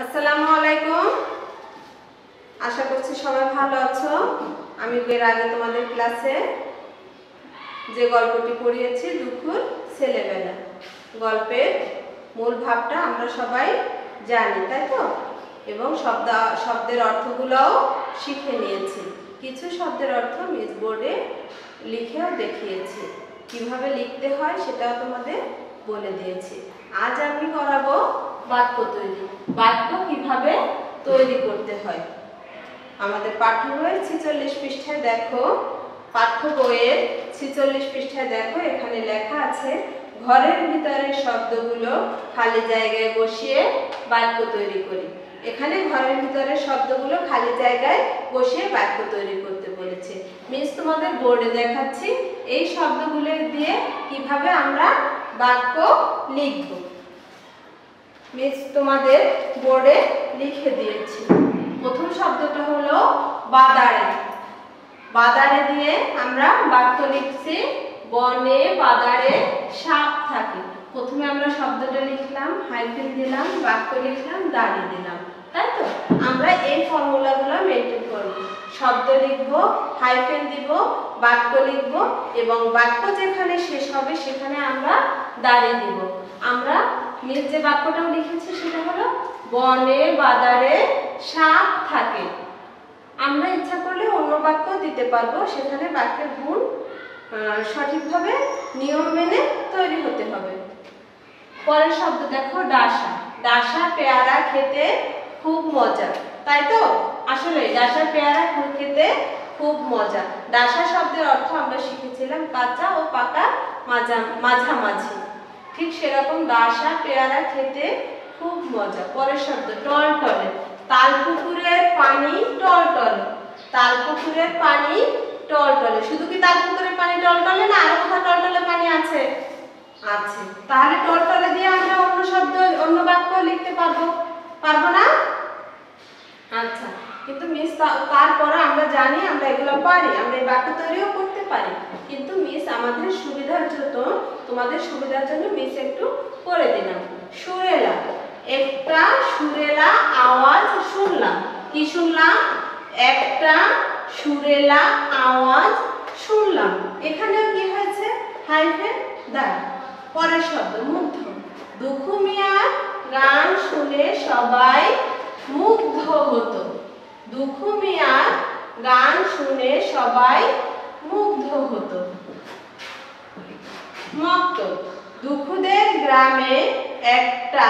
আসসালামু আলাইকুম। আশা করছি সবাই ভালো আছো। আমি এর আগে তোমাদের ক্লাসে যে গল্পটি পড়িয়েছি দুঃখুর ছেলেবেলা, গল্পের মূল ভাবটা আমরা সবাই জানি, তাই তো? এবং শব্দের অর্থগুলোও শিখে নিয়েছি। কিছু শব্দের অর্থ মিস বোর্ডে লিখেও দেখিয়েছি, কিভাবে লিখতে হয় সেটাও তোমাদের বলে দিয়েছি। আজ আমি করাবো বাক্য তৈরি। বাক্য কিভাবে তৈরি করতে হয়। আমাদের পাঠ্য বইয়ের 46 পৃষ্ঠায় দেখো, পাঠ্য বইয়ের 46 পৃষ্ঠায় দেখো, এখানে লেখা আছে ঘরের ভিতরের শব্দগুলো খালি জায়গায় বসিয়ে বাক্য তৈরি করি। এখানে ঘরের ভিতরের শব্দগুলো খালি জায়গায় বসিয়ে বাক্য তৈরি করতে বলেছে। মিস তোমাদের বোর্ডে দেখাচ্ছি এই শব্দগুলো দিয়ে কিভাবে আমরা বাক্য লিখব। মিস তোমাদের বোর্ডে লিখে দিয়েছি। প্রথম শব্দটা হলো বাদারে। বাদারে দিয়ে আমরা বাক্য লিখছি বনে বাদারে সাপ থাকে। প্রথমে আমরা শব্দটা লিখলাম, হাইফেন দিলাম, বাক্য লিখলাম, দাঁড়ি দিলাম, তাই তো? আমরা এই ফর্মুলাগুলো মেনটেন করব। শব্দ লিখব, হাইফেন দিব, বাক্য লিখব এবং বাক্য যেখানে শেষ হবে সেখানে আমরা দাঁড়ি দিব। আমরা মিস যে বাক্যটাও লিখেছি সেটা হলো বনে বাদারে সাপ থাকে। আমরা ইচ্ছা করলে অন্য বাক্য দিতে পারবো, সেখানে বাক্যের গুণ সঠিকভাবে নিয়ম মেনে তৈরি হতে হবে। পরের শব্দ দেখো ডাসা। ডাসা পেয়ারা খেতে খুব মজা, তাই তো? আসলে ডাসা পেয়ারা খেতে খুব মজা। ডাসা শব্দের অর্থ আমরা শিখেছিলাম কাঁচা ও পাকা মাঝামাঝি। ঠিক সেরকম ডাসা পেয়ারা খেতে খুব মজা। পরের শব্দ টলটলে। তালপুকুরের পানি টলটলে। তালপুকুরের পানি টলটলে। শুধু কি তালপুকুরের পানি টলটলে না, আরো কোথাও টলটলে পানি আছে? আছে। তাহলে টলটলে দিয়ে আমরা অন্য শব্দ, অন্য বাক্য লিখতে পারবো না? আচ্ছা, কিন্তু মিস তারপরে আমরা জানি আমরা এগুলো পারি, আমরা এই বাক্য তৈরিও করতে পারি, কিন্তু মিস আমাদের সুবিধার জন্য, তোমাদের সুবিধার জন্য মিস একটু করে দিলাম। সুরেলা। একটা সুরেলা আওয়াজ শুনলাম। কি শুনলাম? একটা সুরেলা আওয়াজ শুনলাম। এখানেও কি হয়েছে? হাইফেন দাঁড়ি। পরের শব্দ মুগ্ধ। দুখু মিয়ার গান শুনে সবাই মুগ্ধ হতো। দুখু মিয়ার গান শুনে সবাই মুগ্ধ হতো। মক্তব। দুখুদের গ্রামে একটা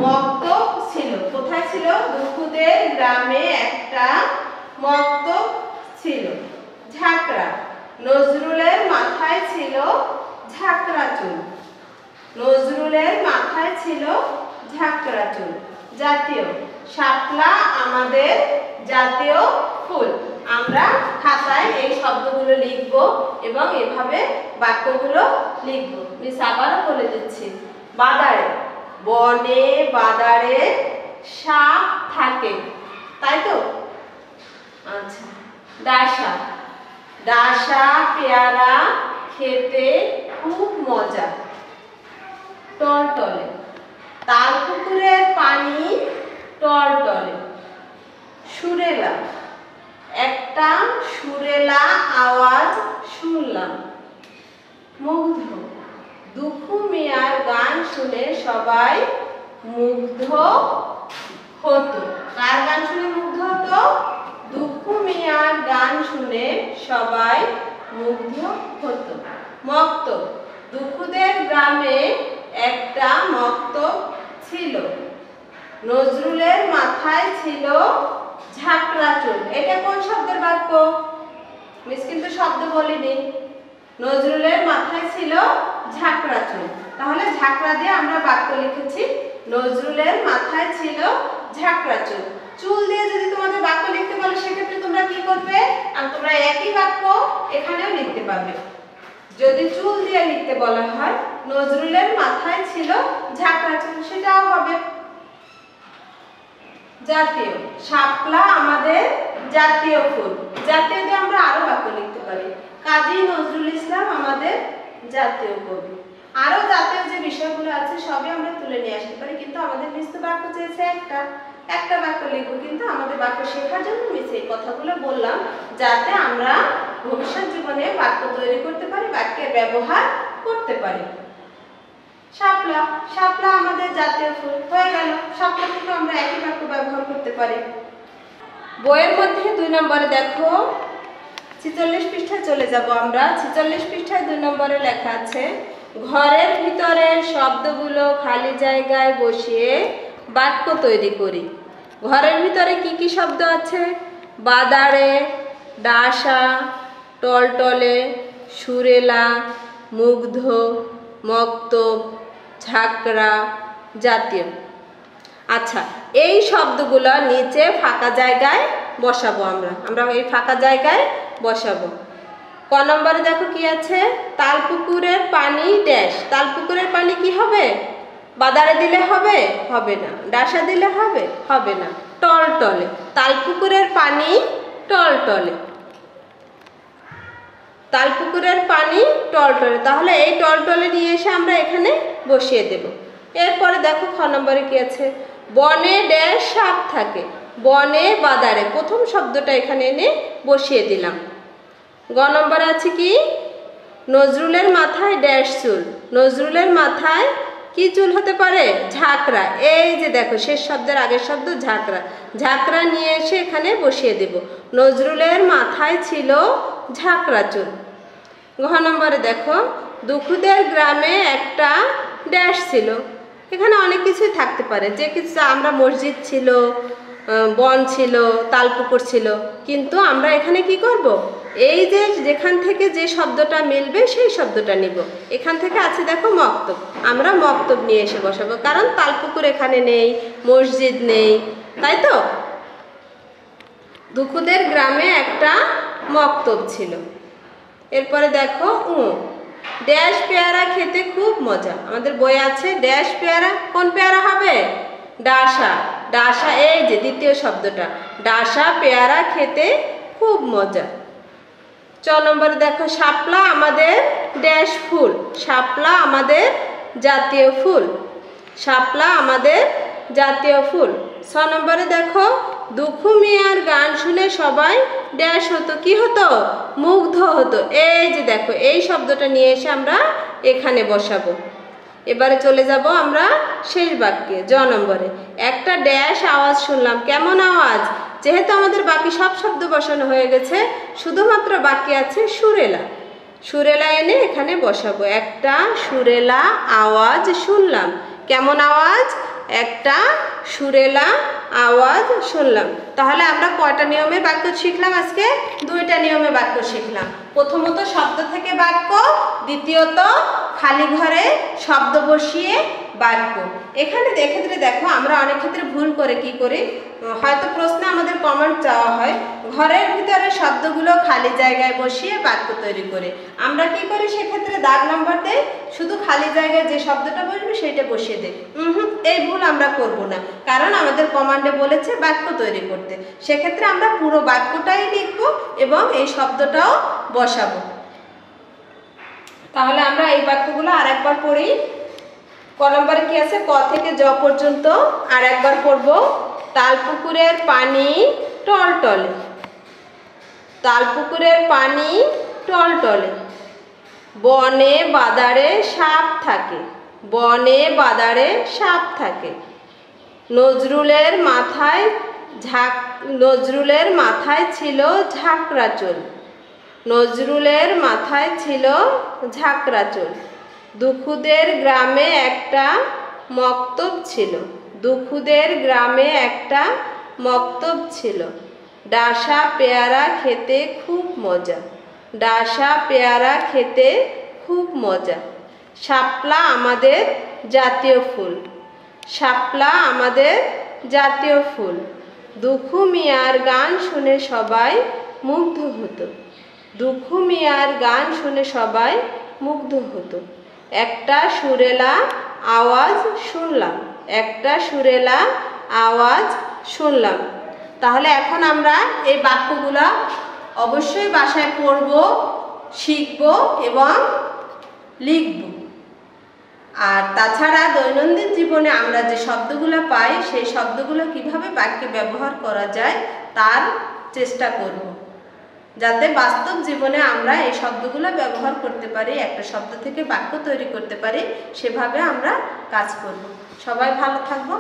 মক্তব ছিল। কোথায় ছিল? দুখুদের গ্রামে একটা মক্তব ছিল। ঝাঁকড়া। নজরুলের মাথায় ছিল ঝাঁকড়া চুল। নজরুলের মাথায় ছিল ঝাঁকড়া চুল। জাতীয়। শাপলা আমাদের জাতীয় ফুল। আমরা খাতায় এই শব্দগুলো লিখব এবং এভাবে বাক্যগুলো লিখব। মিস আবারও বলে দিচ্ছি। বাদারে। বনে বাদারে সাপ থাকে, তাই তো? আচ্ছা। ডাসা। ডাসা পেয়ারা খেতে খুব মজা। টলটলে। তালপুকুরের পানি টলটলে। সুরেলা। একটা সুরেলা আওয়াজ শুনলাম। মুগ্ধ। দুখু মিয়ার গান শুনে সবাই মুগ্ধ হতো। কার গান শুনে মুগ্ধ হতো? দুখু মিয়ার গান শুনে সবাই মুগ্ধ হতো। মক্তব। দুখুদের গ্রামে একটা মক্তব ছিল। নজরুলের মাথায় ছিল ঝাঁকড়া চুল। এটা কোন শব্দের বাক্য? মিস কিন্তু শব্দ বলিনি। নজরুলের মাথায় ছিল ঝাঁকড়া চুল। তাহলে ঝাঁকড়া দিয়ে আমরা বাক্য লিখেছি নজরুলের মাথায় ছিল ঝাঁকড়া চুল। চুল দিয়ে যদি তোমাদের বাক্য লিখতে বলে সেক্ষেত্রে তোমরা কি করবে? আর তোমরা একই বাক্য এখানেও লিখতে পারবে। যদি চুল দিয়ে লিখতে বলা হয় নজরুলের মাথায় ছিল ঝাঁকড়া চুল, সেটাও হবে। জাতীয়। শাপলা আমাদের জাতীয় ফুল। জাতীয় দিয়ে আমরা আরো বাক্য লিখতে পারি। কাজী নজরুল ইসলাম আমাদের জাতীয় কবি। আরো জাতীয় যে বিষয়গুলো আছে সবই আমরা তুলে নিয়ে আসতে পারি, কিন্তু আমাদের মিস তো বাক্য চেয়েছে একটা বাক্য লিখবো, কিন্তু আমাদের বাক্য শেখার জন্য মিস এই কথাগুলো বললাম যাতে আমরা ভবিষ্যৎ জীবনে বাক্য তৈরি করতে পারি, বাক্যের ব্যবহার করতে পারি। শাপলা, শাপলা আমাদের জাতীয় ফুল হয়ে গেল। শাপলা থেকে আমরা একই বাক্য ব্যবহার করতে পারি। বইয়ের মধ্যে 2 নম্বরে দেখো 46 পৃষ্ঠায় চলে যাব আমরা। 46 পৃষ্ঠায় 2 নম্বরে লেখা আছে ঘরের ভিতরে শব্দগুলো খালি জায়গায় বসিয়ে বাক্য তৈরি করি। ঘরের ভিতরে কি কি শব্দ আছে? বাদাড়ে, ডাসা, টলটলে, সুরেলা, মুগ্ধ, মক্তব, ঝাঁকড়া, জাতীয়। আচ্ছা, এই শব্দগুলো নিচে ফাঁকা জায়গায় বসাবো আমরা এই ফাঁকা জায়গায় বসাবো। ক নম্বরে দেখো কি আছে? তালপুকুরের পানি ড্যাশ। তালপুকুরের পানি কি হবে? বাদারে দিলে হবে? হবে না। ডাসা দিলে হবে? হবে না। টলটলে, তালপুকুরের পানি টলটলে, তালপুকুরের পানি টলটলে। তাহলে এই টলটলে নিয়ে এসে আমরা এখানে বসিয়ে দেব। এরপরে দেখো খ নম্বরে কি আছে? বনে ড্যাশ সাপ থাকে। বনে বাদারে, প্রথম শব্দটা এখানে এনে বসিয়ে দিলাম। গ নম্বরে আছে কি? নজরুলের মাথায় ড্যাশ চুল। নজরুলের মাথায় কি চুল হতে পারে? ঝাঁকড়া। এই যে দেখো শেষ শব্দের আগের শব্দ ঝাঁকড়া। ঝাঁকড়া নিয়ে এসে এখানে বসিয়ে দেব। নজরুলের মাথায় ছিল ঝাঁকড়া চুল। ঘ নম্বরে দেখো দুখুদের গ্রামে একটা ড্যাশ ছিল। এখানে অনেক কিছুই থাকতে পারে, যে কিছু আমরা মসজিদ ছিল, বন ছিল, তালপুকুর ছিল, কিন্তু আমরা এখানে কি করব? এই যে যেখান থেকে যে শব্দটা মিলবে সেই শব্দটা নিব। এখান থেকে আছে দেখো মক্তব, আমরা মক্তব নিয়ে এসে বসাবো, কারণ তালপুকুর এখানে নেই, মসজিদ নেই, তাই তো? দুখুদের গ্রামে একটা মক্তব ছিল। এরপরে দেখো ড্যাশ পেয়ারা খেতে খুব মজা। আমাদের বই আছে ড্যাশ পেয়ারা। কোন পেয়ারা হবে? ডাসা। ডাসা, এই যে দ্বিতীয় শব্দটা, ডাসা পেয়ারা খেতে খুব মজা। চ নম্বরে দেখো শাপলা আমাদের ড্যাশ ফুল। শাপলা আমাদের জাতীয় ফুল। শাপলা আমাদের জাতীয় ফুল। ছ নম্বরে দেখো দুখু মিয়ার গান শুনে সবাই ড্যাশ হতো। কি হতো? মুগ্ধ হতো। এই যে দেখো এই শব্দটা নিয়ে এসে আমরা এখানে বসাবো। এবারে চলে যাব আমরা শেষ বাক্যে। জ নম্বরে একটা ড্যাশ আওয়াজ শুনলাম। কেমন আওয়াজ? যেহেতু আমাদের বাকি সব শব্দ বসানো হয়ে গেছে, শুধুমাত্র বাকি আছে সুরেলা। সুরেলা এনে এখানে বসাবো। একটা সুরেলা আওয়াজ শুনলাম। কেমন আওয়াজ? একটা সুরেলা আওয়াজ শুনলাম। তাহলে আমরা কয়টা নিয়মের বাক্য শিখলাম আজকে? 2টা নিয়মের বাক্য শিখলাম। প্রথমত শব্দ থেকে বাক্য, দ্বিতীয়ত খালি ঘরে শব্দ বসিয়ে বাক্য। এখানে এক্ষেত্রে দেখো আমরা অনেক ক্ষেত্রে ভুল করে কি করি, হয়তো প্রশ্নে আমাদের কমেন্ট চাওয়া হয় ঘরের ভিতরে শব্দগুলো খালি জায়গায় বসিয়ে বাক্য তৈরি করে। আমরা কি করি সেক্ষেত্রে দাগ নাম্বার দেই, শুধু খালি জায়গায় যে শব্দটা বসবে সেটা বসিয়ে দেই। এই ভুল আমরা করব না, কারণ আমাদের কমান্ডে বলেছে বাক্য তৈরি করতে। সেক্ষেত্রে আমরা পুরো বাক্যটাই লিখব এবং এই শব্দটাও বসাবো। তাহলে আমরা এই বাক্যগুলো আর একবার পড়ি। ক নম্বরে কি আছে? ক থেকে জ পর্যন্ত আর একবার পড়ব। তালপুকুরের পানি টলটলে। তালপুকুরের পানি টলটলে। বনে বাদারে সাপ থাকে। বনে বাদারে সাপ থাকে। নজরুলের মাথায় ছিল ঝাঁকড়া চুল। নজরুলের মাথায় ছিল ঝাঁকড়া চুল। দুখুদের গ্রামে একটা মক্তব ছিল। দুখুদের গ্রামে একটা মক্তব ছিল। ডাসা পেয়ারা খেতে খুব মজা। ডাসা পেয়ারা খেতে খুব মজা। শাপলা আমাদের জাতীয় ফুল। শাপলা আমাদের জাতীয় ফুল। দুখু মিয়ার গান শুনে সবাই মুগ্ধ হতো। দুখু মিয়ার গান শুনে সবাই মুগ্ধ হতো। একটা সুরেলা আওয়াজ শুনলাম। একটা সুরেলা আওয়াজ শুনলাম। তাহলে এখন আমরা এই বাক্যগুলো অবশ্যই বাসায় পড়ব, শিখব এবং লিখব। আর তাছাড়া দৈনন্দিন জীবনে আমরা যে শব্দগুলো পাই সেই শব্দগুলো কিভাবে বাক্যে ব্যবহার করা যায় তার চেষ্টা করব, যাতে বাস্তব জীবনে আমরা এই শব্দগুলো ব্যবহার করতে পারি, একটা শব্দ থেকে বাক্য তৈরি করতে পারি, সেভাবে আমরা কাজ করব। সবাই ভালো থাকবো।